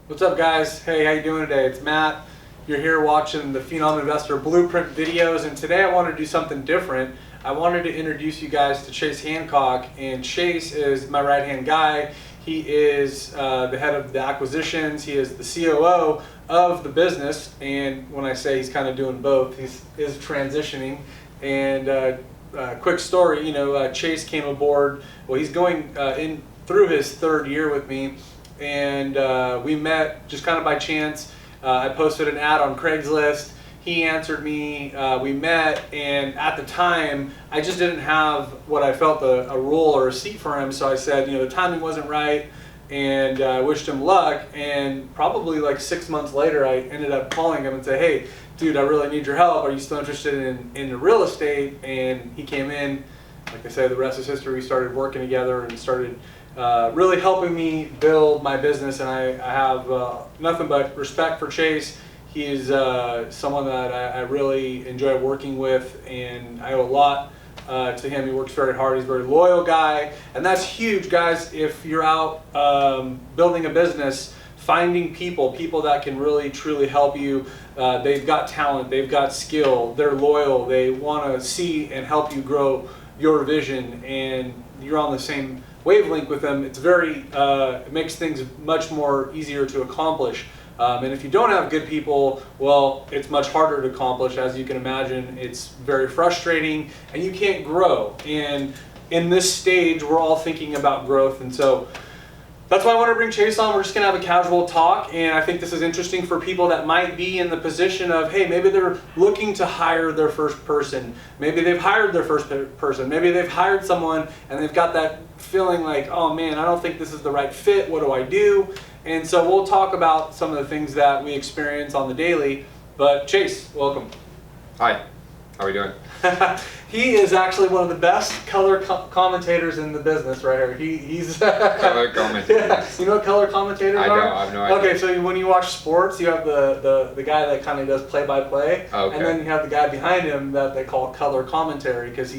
What's up, guys? Hey, how you doing today? It's Matt. You're here watching the Phenom Investor Blueprint videos, and today I want to do something different. I wanted to introduce you guys to Chase Hancock, and Chase is my right-hand guy. He is the head of the acquisitions. He is the COO of the business, and when I say he's kind of doing both, he is transitioning. And quick story, Chase came aboard. Well, he's going in through his third year with me. And we met just kind of by chance. I posted an ad on Craigslist. He answered me. We met, and at the time, I just didn't have what I felt a role or a seat for him. So I said, the timing wasn't right, and I wished him luck. And probably like 6 months later, I ended up calling him and said, "Hey, dude, I really need your help. Are you still interested in the real estate?" And he came in. Like I said, the rest is history. We started working together and started really helping me build my business, and I have nothing but respect for Chase. He is someone that I really enjoy working with, and I owe a lot to him. He works very hard. He's a very loyal guy, and that's huge, guys. If you're out building a business, finding people that can really truly help you. They've got talent, they've got skill, they're loyal, they want to see and help you grow your vision, and you're on the same wavelength with them. It's very it makes things much more easier to accomplish. And if you don't have good people, well, it's much harder to accomplish. As you can imagine, it's very frustrating, and you can't grow. And in this stage, we're all thinking about growth, and so that's why I want to bring Chase on. We're just going to have a casual talk, and I think this is interesting for people that might be in the position of, hey, maybe they're looking to hire their first person. Maybe they've hired their first person. Maybe they've hired someone, and they've got that feeling like, oh man, I don't think this is the right fit. What do I do? And so we'll talk about some of the things that we experience on the daily. But Chase, welcome. Hi, how are we doing? He is actually one of the best color commentators in the business right here. He's Color commentators. Yeah. You know what color commentators are? I have no idea. Okay, so when you watch sports, you have the guy that kind of does play-by-play, Okay. and then you have the guy behind him that they call color commentary, because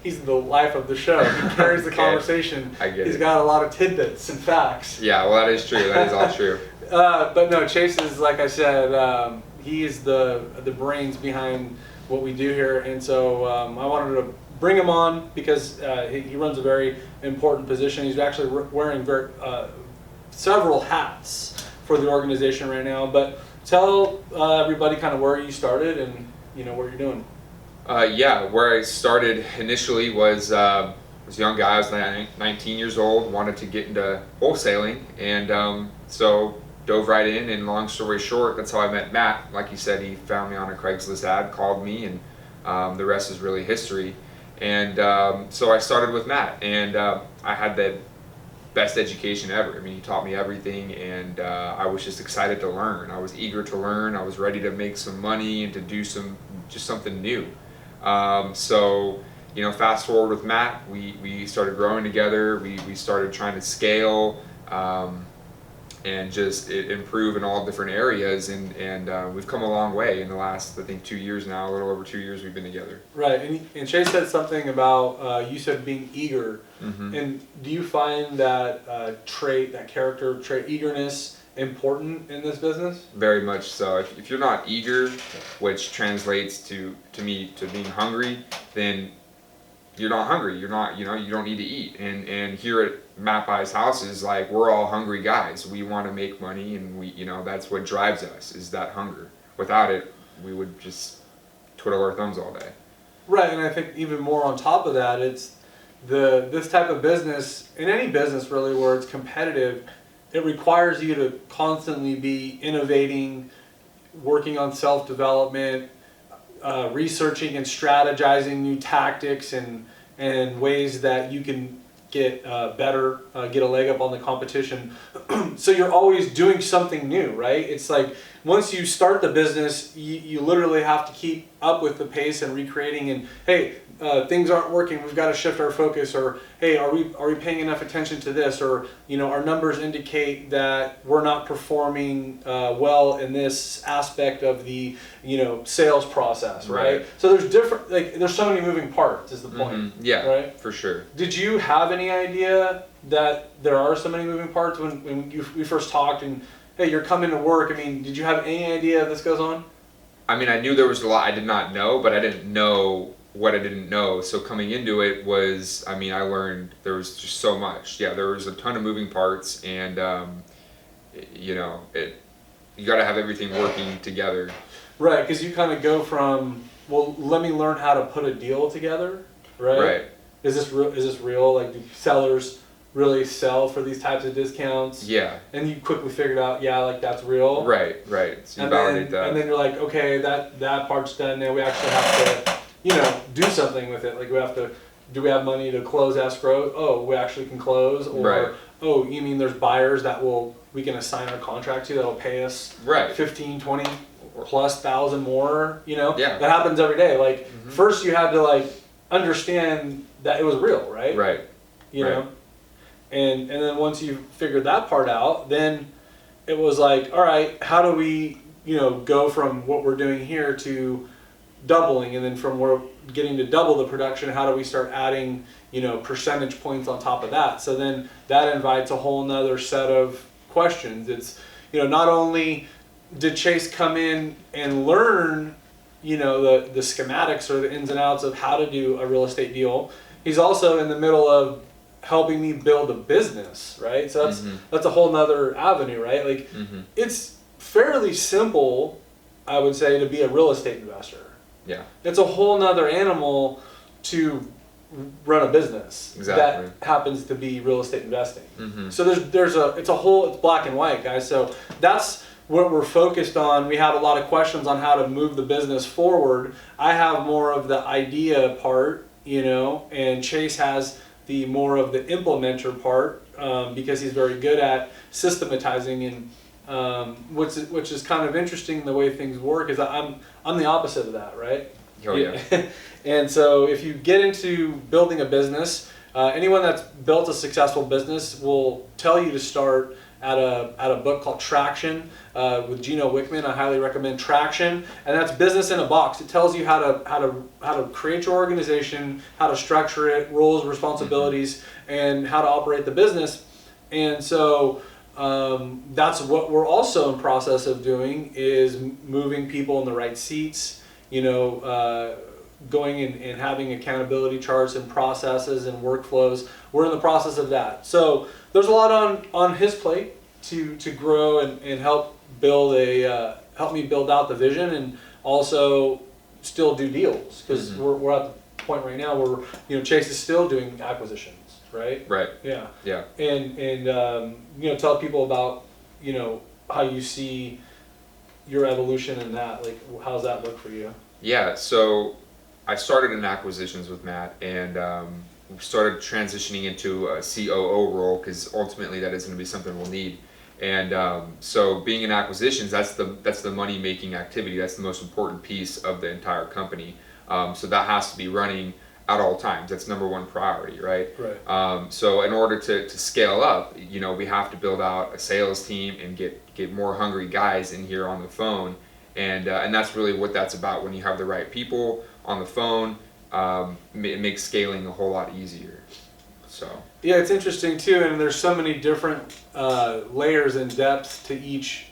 he's the life of the show. He carries the conversation. I get He's it. got a lot of tidbits and facts. Yeah, well, that is true. That is all true. But no, Chase is, like I said, he is the brains behind what we do here, and so I wanted to bring him on because he runs a very important position. He's actually wearing several hats for the organization right now. But tell everybody kind of where you started and what you're doing. Yeah, where I started initially was a young guy. I was 19 years old, wanted to get into wholesaling, and so dove right in, and long story short, that's how I met Matt. Like you said, he found me on a Craigslist ad, called me, and the rest is really history. And so I started with Matt, and I had the best education ever. I mean, he taught me everything, and I was just excited to learn. I was eager to learn. I was ready to make some money and to do just something new. So fast forward with Matt, we started growing together. We started trying to scale. And just improve in all different areas, and we've come a long way in the last, I think, 2 years now. A little over 2 years we've been together. Right, and Chase said something about you said being eager. Mm-hmm. And do you find that that character trait, eagerness, important in this business? Very much so. If you're not eager, which translates to me to being hungry, then you're not hungry. You're not, you don't need to eat. And here at Matt Buy's House is like, we're all hungry guys. We want to make money, and that's what drives us, is that hunger. Without it, we would just twiddle our thumbs all day. Right, and I think even more on top of that, it's this type of business, in any business really where it's competitive, it requires you to constantly be innovating, working on self-development, researching and strategizing new tactics and ways that you can get better, get a leg up on the competition. So you're always doing something new, right? It's like once you start the business, you literally have to keep up with the pace and recreating, and hey, things aren't working, we've got to shift our focus, or hey, are we paying enough attention to this, or our numbers indicate that we're not performing well in this aspect of the sales process, right? So there's there's so many moving parts is the point. Mm-hmm. Yeah, right? For sure. Did you have any idea that there are so many moving parts when we first talked, and hey, you're coming to work. I mean, did you have any idea this goes on? I mean, I knew there was a lot I did not know, but I didn't know what I didn't know. So coming into it was, I mean, I learned there was just so much. Yeah, there was a ton of moving parts, and you know, you got to have everything working together. Right, because you kind of go from, well, let me learn how to put a deal together, right? Right. Is this real? Is this real? Like, do sellers really sell for these types of discounts? Yeah. And you quickly figured out, yeah, like that's real. Right. So you validate that. And then you're like, okay, that part's done. Now we actually have to, you know, do something with it. Like we have to. Do we have money to close escrow? Oh, we actually can close. Or Right. oh, you mean there's buyers that we can assign our contract to that'll pay us Right. 15, 20 plus thousand more, you know? Yeah. That happens every day. Like first you had to like understand that it was real, right? Right. You Right. know? And then once you figured that part out, then it was like, all right, how do we, you know, go from what we're doing here to doubling, and then from we're getting to double the production, how do we start adding, you know, percentage points on top of that? So then that invites a whole nother set of questions. It's, you know, not only did Chase come in and learn, you know, the schematics or the ins and outs of how to do a real estate deal, he's also in the middle of helping me build a business, right? So that's a whole nother avenue, right? Like it's fairly simple, I would say, to be a real estate investor. Yeah. It's a whole nother animal to run a business Exactly. that happens to be real estate investing. So it's black and white, guys. So that's what we're focused on. We have a lot of questions on how to move the business forward. I have more of the idea part, you know, and Chase has the more of the implementer part, because he's very good at systematizing, and which is kind of interesting the way things work. Is I'm the opposite of that, right? Oh yeah. And so if you get into building a business, anyone that's built a successful business will tell you to start at a book called Traction with Gino Wickman. I highly recommend Traction, and that's business in a box. It tells you how to create your organization, how to structure it, roles, responsibilities, and how to operate the business. And so that's what we're also in process of doing, is moving people in the right seats. You know, going and having accountability charts and processes and workflows. We're in the process of that. So there's a lot on his plate to grow and help help me build out the vision, and also still do deals, because we're at the point right now where, you know, Chase is still doing acquisitions, right? Right. Yeah. Yeah. And you know, tell people about, you know, how you see your evolution in that. Like, how's that look for you? Yeah. So I started in acquisitions with Matt, and started transitioning into a COO role, because ultimately that is going to be something we'll need. And so being in acquisitions, that's the money making activity. That's the most important piece of the entire company. So that has to be running at all times. That's number one priority, right? Right. So in order to scale up, you know, we have to build out a sales team and get more hungry guys in here on the phone, and that's really what that's about. When you have the right people on the phone, it makes scaling a whole lot easier. So yeah, it's interesting too, and there's so many different layers and depths to each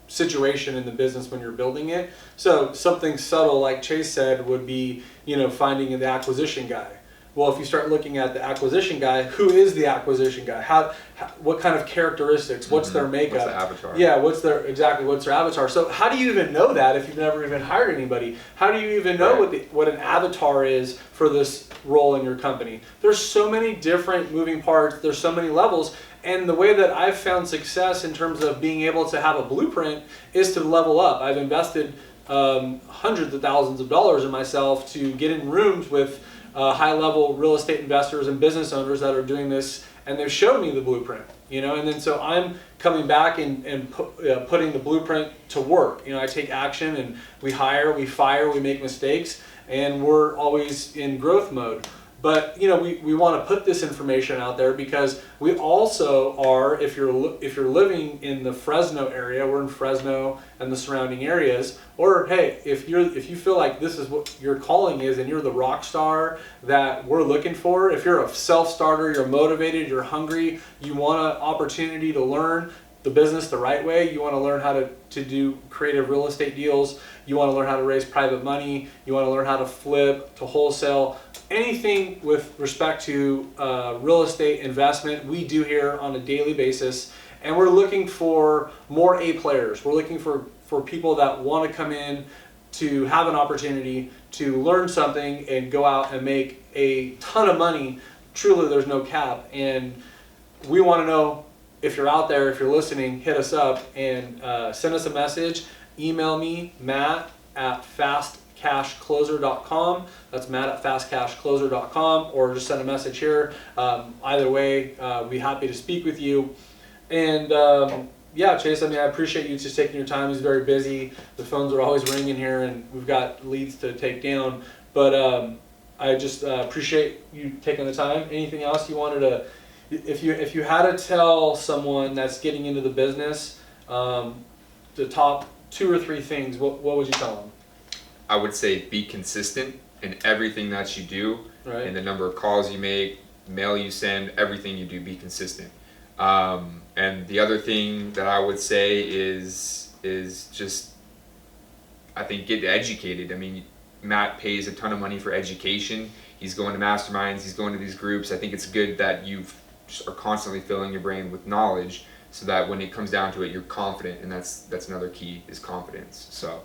situation in the business when you're building it. So something subtle, like Chase said, would be, you know, finding the acquisition guy. Well, if you start looking at the acquisition guy, who is the acquisition guy? What kind of characteristics? What's their makeup? What's the avatar? Yeah, what's their avatar? So how do you even know that if you've never even hired anybody? How do you even know what an avatar is for this role in your company? There's so many different moving parts. There's so many levels. And the way that I've found success in terms of being able to have a blueprint is to level up. I've invested hundreds of thousands of dollars in myself to get in rooms with high-level real estate investors and business owners that are doing this, and they've showed me the blueprint, you know, and then so I'm coming back and putting the blueprint to work. You know, I take action, and we hire, we fire, we make mistakes, and we're always in growth mode. But, you know, we want to put this information out there because we also are, if you're living in the Fresno area, we're in Fresno and the surrounding areas, or hey, if you feel like this is what your calling is and you're the rock star that we're looking for, if you're a self-starter, you're motivated, you're hungry, you want an opportunity to learn, the business the right way. You want to learn how to do creative real estate deals. You want to learn how to raise private money. You want to learn how to flip, to wholesale. Anything with respect to real estate investment, we do here on a daily basis. And we're looking for more A players. We're looking for people that want to come in to have an opportunity to learn something and go out and make a ton of money. Truly, there's no cap. And we want to know if you're out there, if you're listening, hit us up and send us a message. Email me, matt@fastcashcloser.com. That's matt@fastcashcloser.com, or just send a message here. Either way, we'd be happy to speak with you. And yeah, Chase, I mean, I appreciate you just taking your time. He's very busy. The phones are always ringing here, and we've got leads to take down. But I just appreciate you taking the time. Anything else you wanted to, if you had to tell someone that's getting into the business, the top 2 or 3 things, what would you tell them? I would say be consistent in everything that you do, Right. and the number of calls you make, mail you send, everything you do, be consistent. And the other thing that I would say is just, I think, get educated. I mean, Matt pays a ton of money for education. He's going to masterminds, he's going to these groups. I think it's good that you are constantly filling your brain with knowledge, so that when it comes down to it, you're confident, and that's another key, is confidence. So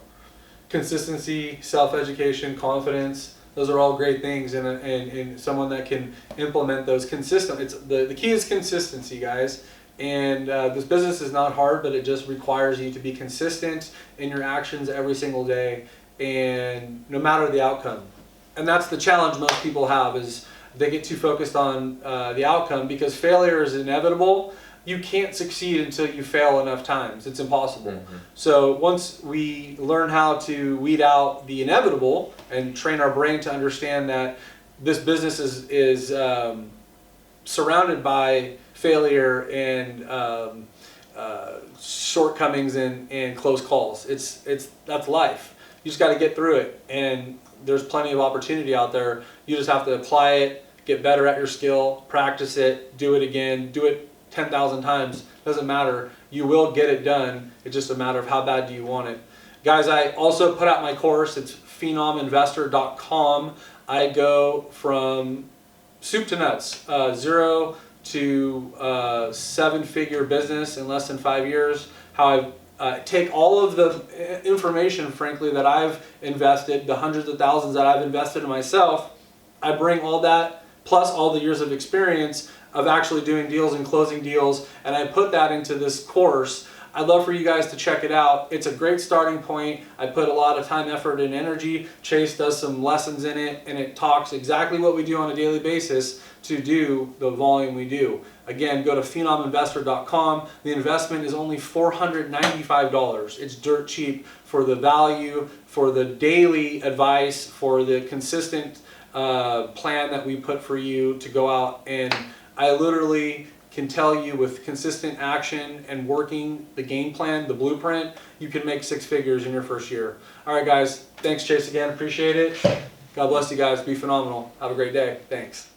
Consistency, self-education, confidence, those are all great things, and someone that can implement those consistent. It's the key is consistency, guys. And this business is not hard, but it just requires you to be consistent in your actions every single day, and no matter the outcome. And that's the challenge most people have, is they get too focused on the outcome, because failure is inevitable. You can't succeed until you fail enough times. It's impossible. Mm-hmm. So once we learn how to weed out the inevitable and train our brain to understand that this business is surrounded by failure and shortcomings and close calls. That's life. You just got to get through it, and there's plenty of opportunity out there. You just have to apply it, get better at your skill, practice it, do it again, do it 10,000 times. Doesn't matter. You will get it done. It's just a matter of how bad do you want it. Guys, I also put out my course. It's phenominvestor.com. I go from soup to nuts, 0 to 7-figure business in less than 5 years. How I take all of the information, frankly, that I've invested, the hundreds of thousands that I've invested in myself. I bring all that plus all the years of experience of actually doing deals and closing deals, and I put that into this course. I'd love for you guys to check it out. It's a great starting point. I put a lot of time, effort, and energy. Chase does some lessons in it, and it talks exactly what we do on a daily basis to do the volume we do. Again, go to phenominvestor.com. The investment is only $495. It's dirt cheap for the value, for the daily advice, for the consistent plan that we put for you to go out, and I literally can tell you with consistent action and working the game plan, the blueprint, you can make 6 figures in your first year. All right, guys. Thanks, Chase, again. Appreciate it. God bless you guys. Be phenomenal. Have a great day. Thanks.